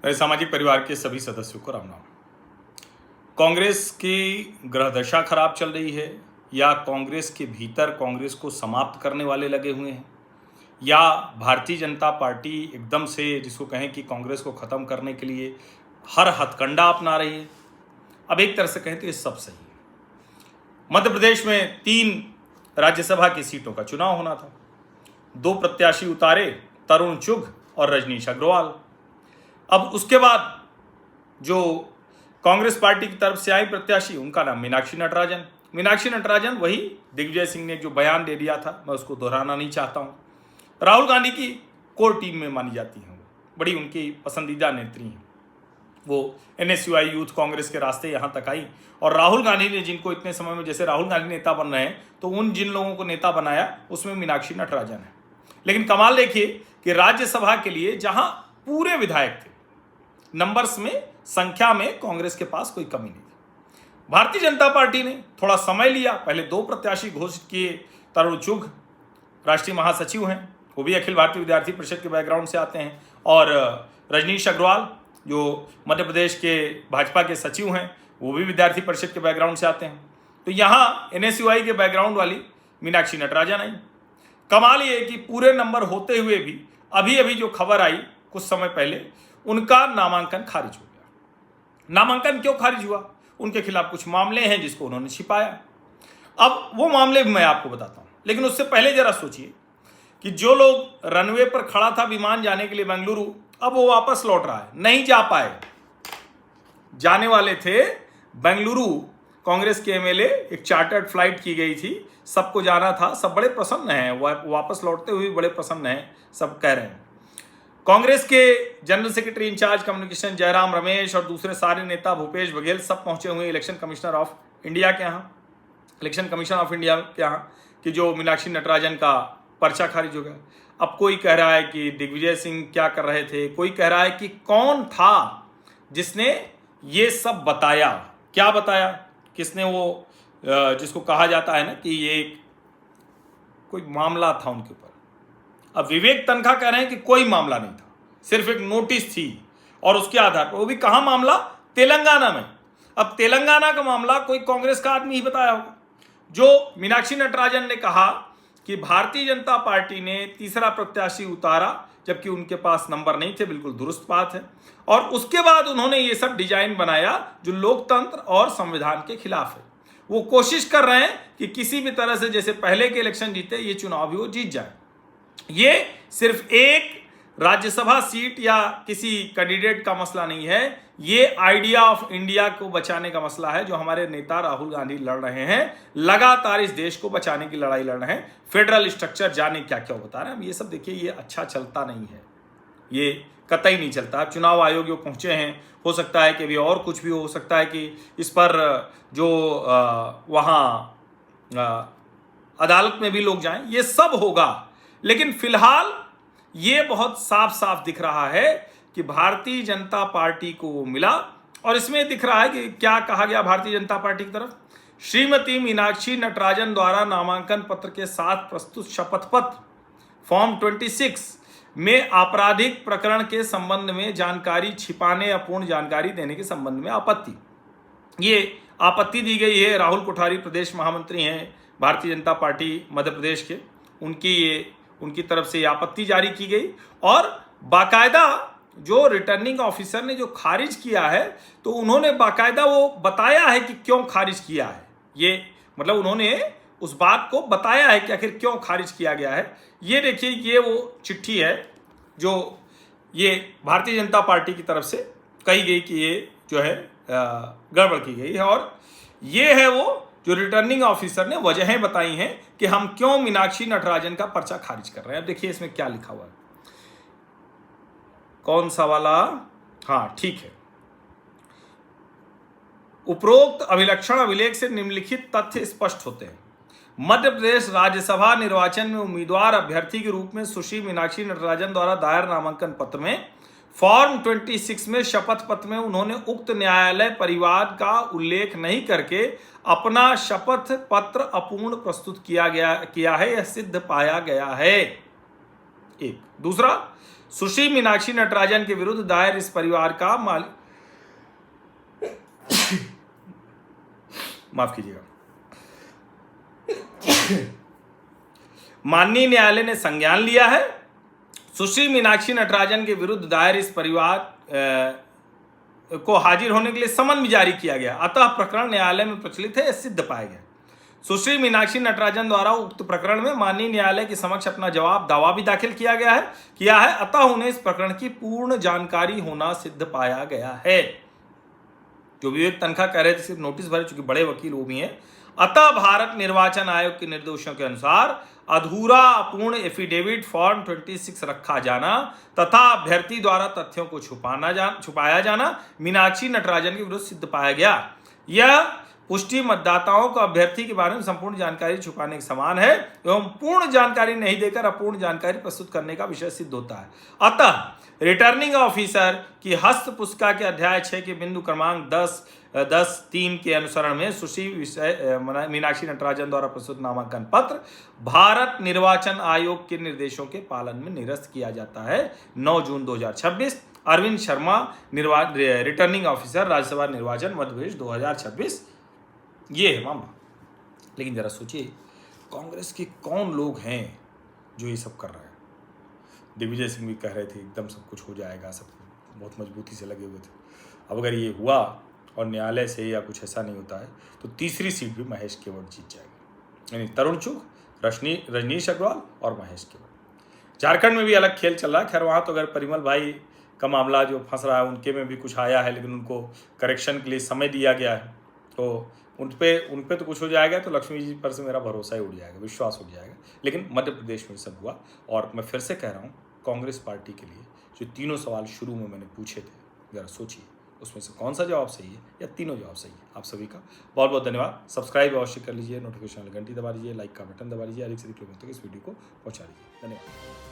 मेरे सामाजिक परिवार के सभी सदस्यों को राम राम। कांग्रेस की ग्रह दशा खराब चल रही है या कांग्रेस के भीतर कांग्रेस को समाप्त करने वाले लगे हुए हैं या भारतीय जनता पार्टी एकदम से जिसको कहें कि कांग्रेस को ख़त्म करने के लिए हर हथकंडा अपना रही है। अब एक तरह से कहें तो ये सब सही है। मध्य प्रदेश में 3 राज्यसभा की सीटों का चुनाव होना था। 2 प्रत्याशी उतारे, तरुण चुघ और रजनीश अग्रवाल। अब उसके बाद जो कांग्रेस पार्टी की तरफ से आई प्रत्याशी, उनका नाम मीनाक्षी नटराजन। मीनाक्षी नटराजन वही दिग्विजय सिंह ने जो बयान दे दिया था, मैं उसको दोहराना नहीं चाहता हूँ। राहुल गांधी की कोर टीम में मानी जाती हैं, बड़ी उनकी पसंदीदा नेत्री हैं। वो NSUI यूथ कांग्रेस के रास्ते यहाँ तक आई और राहुल गांधी ने जिनको इतने समय में, जैसे राहुल गांधी नेता बन रहे हैं, तो उन जिन लोगों को नेता बनाया उसमें मीनाक्षी नटराजन है। लेकिन कमाल देखिए कि राज्यसभा के लिए जहां पूरे विधायक थे, नंबर्स में, संख्या में कांग्रेस के पास कोई कमी नहीं थी। भारतीय जनता पार्टी ने थोड़ा समय लिया, पहले 2 प्रत्याशी घोषित किए। तरुण चुघ राष्ट्रीय महासचिव हैं, वो भी अखिल भारतीय विद्यार्थी परिषद के बैकग्राउंड से आते हैं, और रजनीश अग्रवाल जो मध्य प्रदेश के भाजपा के सचिव हैं, वो भी विद्यार्थी परिषद के बैकग्राउंड से आते हैं। तो यहाँ NSUI के बैकग्राउंड वाली मीनाक्षी नटराजन आई। कमाल ये कि पूरे नंबर होते हुए भी अभी अभी जो खबर आई कुछ समय पहले, उनका नामांकन खारिज हो गया। नामांकन क्यों खारिज हुआ? उनके खिलाफ कुछ मामले हैं जिसको उन्होंने छिपाया। अब वो मामले मैं आपको बताता हूं, लेकिन उससे पहले जरा सोचिए कि जो लोग रनवे पर खड़ा था विमान जाने के लिए बेंगलुरु, अब वो वापस लौट रहा है, नहीं जा पाए। जाने वाले थे बेंगलुरु, कांग्रेस के MLA, एक चार्टर्ड फ्लाइट की गई थी, सबको जाना था, सब बड़े प्रसन्न हैं, वापस लौटते हुए बड़े प्रसन्न हैं, सब कह रहे हैं। कांग्रेस के general secretary in charge communication Jairam Ramesh और दूसरे सारे नेता भूपेश बघेल सब पहुंचे हुए इलेक्शन कमिश्नर ऑफ इंडिया के यहाँ कि जो मीनाक्षी नटराजन का पर्चा खारिज हो गया। अब कोई कह रहा है कि दिग्विजय सिंह क्या कर रहे थे, कोई कह रहा है कि कौन था जिसने ये सब बताया, क्या बताया, किसने वो जिसको कहा जाता है ना कि ये कोई मामला था उनके ऊपर। अब विवेक तनखा कह रहे हैं कि कोई मामला नहीं था, सिर्फ एक नोटिस थी, और उसके आधार पर, वो भी कहां मामला, तेलंगाना में। अब तेलंगाना का मामला कोई कांग्रेस का आदमी ही बताया होगा। जो मीनाक्षी नटराजन ने कहा कि भारतीय जनता पार्टी ने तीसरा प्रत्याशी उतारा जबकि उनके पास नंबर नहीं थे, बिल्कुल दुरुस्त बात है। और उसके बाद उन्होंने ये सब डिजाइन बनाया जो लोकतंत्र और संविधान के खिलाफ है। वो कोशिश कर रहे हैं कि किसी भी तरह से, जैसे पहले के इलेक्शन जीते, ये चुनाव भी वो जीत जाए। ये सिर्फ एक राज्यसभा सीट या किसी कैंडिडेट का मसला नहीं है, ये आइडिया ऑफ इंडिया को बचाने का मसला है जो हमारे नेता राहुल गांधी लड़ रहे हैं। लगातार इस देश को बचाने की लड़ाई लड़ रहे हैं। फेडरल स्ट्रक्चर जाने क्या क्या बता रहे हैं। ये सब देखिए, ये अच्छा चलता नहीं है, ये कतई नहीं चलता। चुनाव आयोग जो पहुंचे हैं, हो सकता है कि अभी और कुछ भी हो सकता है कि इस पर जो वहाँ अदालत में भी लोग जाएं, ये सब होगा। लेकिन फिलहाल ये बहुत साफ साफ दिख रहा है कि भारतीय जनता पार्टी को वो मिला, और इसमें दिख रहा है कि क्या कहा गया भारतीय जनता पार्टी की तरफ। श्रीमती मीनाक्षी नटराजन द्वारा नामांकन पत्र के साथ प्रस्तुत शपथ पत्र फॉर्म 26 में आपराधिक प्रकरण के संबंध में जानकारी छिपाने, अपूर्ण जानकारी देने के संबंध में आपत्ति, ये आपत्ति दी गई है। राहुल कोठारी प्रदेश महामंत्री हैं भारतीय जनता पार्टी मध्य प्रदेश के, उनकी तरफ से आपत्ति जारी की गई, और बाकायदा जो रिटर्निंग ऑफिसर ने जो खारिज किया है, तो उन्होंने बाकायदा वो बताया है कि क्यों खारिज किया है। ये मतलब उन्होंने उस बात को बताया है कि आखिर क्यों खारिज किया गया है। ये देखिए, ये वो चिट्ठी है जो ये भारतीय जनता पार्टी की तरफ से कही गई कि ये जो है गड़बड़ की गई है, और ये है वो जो रिटर्निंग ऑफिसर ने वजहें बताई हैं कि हम क्यों मीनाक्षी नटराजन का पर्चा खारिज कर रहे हैं। अब देखिए इसमें क्या लिखा हुआ है, कौन सा वाला, हाँ ठीक है। उपरोक्त अभिलक्षण अभिलेख से निम्नलिखित तथ्य स्पष्ट होते हैं। मध्य प्रदेश राज्यसभा निर्वाचन में उम्मीदवार अभ्यर्थी के रूप में सुश्री मीनाक्षी नटराजन द्वारा दायर नामांकन पत्र में फॉर्म 26 में शपथ पत्र में उन्होंने उक्त न्यायालय परिवार का उल्लेख नहीं करके अपना शपथ पत्र अपूर्ण प्रस्तुत किया है, यह सिद्ध पाया गया है। एक। दूसरा, सुश्री मीनाक्षी नटराजन के विरुद्ध दायर इस परिवार का माफ कीजिएगा, माननीय न्यायालय ने संज्ञान लिया है। सुश्री मीनाक्षी नटराजन के विरुद्ध दायर इस परिवार को हाजिर होने के लिए समन भी जारी किया गया, अतः प्रकरण न्यायालय में प्रचलित है, यह सिद्ध पाया गया। सुश्री मीनाक्षी नटराजन द्वारा उक्त प्रकरण में माननीय न्यायालय के समक्ष अपना दावा भी दाखिल किया है, अतः उन्हें इस प्रकरण की पूर्ण जानकारी होना सिद्ध पाया गया है। जो विवेक तनखा कह रहे थे सिर्फ नोटिस भरे, चूंकि बड़े वकील वो भी हैं। अतः भारत निर्वाचन आयोग के निर्देशों के अनुसार अधूरा अपूर्ण एफिडेविट फॉर्म 26 रखा जाना तथा अभ्यर्थी द्वारा तथ्यों को छुपाया जाना मीनाक्षी नटराजन के विरुद्ध सिद्ध पाया गया। यह पुष्टि मतदाताओं को अभ्यर्थी के बारे में संपूर्ण जानकारी छुपाने के समान है एवं पूर्ण जानकारी नहीं देकर अपूर्ण जानकारी प्रस्तुत करने का विषय सिद्ध होता है। अतः रिटर्निंग ऑफिसर की हस्त पुस्तिका के अध्याय 6 के बिंदु क्रमांक 10.3 के अनुसरण में सुश्री मीनाक्षी नटराजन द्वारा प्रस्तुत नामांकन पत्र भारत निर्वाचन आयोग के निर्देशों के पालन में निरस्त किया जाता है। 9 जून 2026, अरविंद शर्मा, रिटर्निंग ऑफिसर, राज्यसभा निर्वाचन, मध्य प्रदेश 2026। ये है मामला। लेकिन जरा सोचिए, कांग्रेस के कौन लोग हैं जो ये सब कर रहे हैं? दिग्विजय सिंह भी कह रहे थे एकदम सब कुछ हो जाएगा, सब बहुत मजबूती से लगे हुए थे। अब अगर ये हुआ और न्यायालय से या कुछ ऐसा नहीं होता है तो तीसरी सीट भी महेश केवट जीत जाएगी, यानी तरुण चुग, रजनीश अग्रवाल और महेश केवट। झारखंड में भी अलग खेल चल रहा है। खैर वहाँ तो अगर परिमल भाई का मामला जो फंस रहा है उनके में भी कुछ आया है, लेकिन उनको करेक्शन के लिए समय दिया गया है, तो उन पे तो कुछ हो जाएगा। तो लक्ष्मी जी पर से मेरा भरोसा ही उड़ जाएगा, विश्वास उड़ जाएगा। लेकिन मध्य प्रदेश में सब हुआ। और मैं फिर से कह रहा हूँ, कांग्रेस पार्टी के लिए जो तीनों सवाल शुरू में मैंने पूछे थे, जरा सोचिए उसमें से कौन सा जवाब सही है या तीनों जवाब सही है। आप सभी का बहुत बहुत धन्यवाद। सब्सक्राइब अवश्य कर लीजिए, नोटिफिकेशन घंटी दबा लीजिए, लाइक का बटन दबा लीजिए, अधिक से अधिक लोगों तक इस वीडियो को पहुँचा लीजिए। धन्यवाद।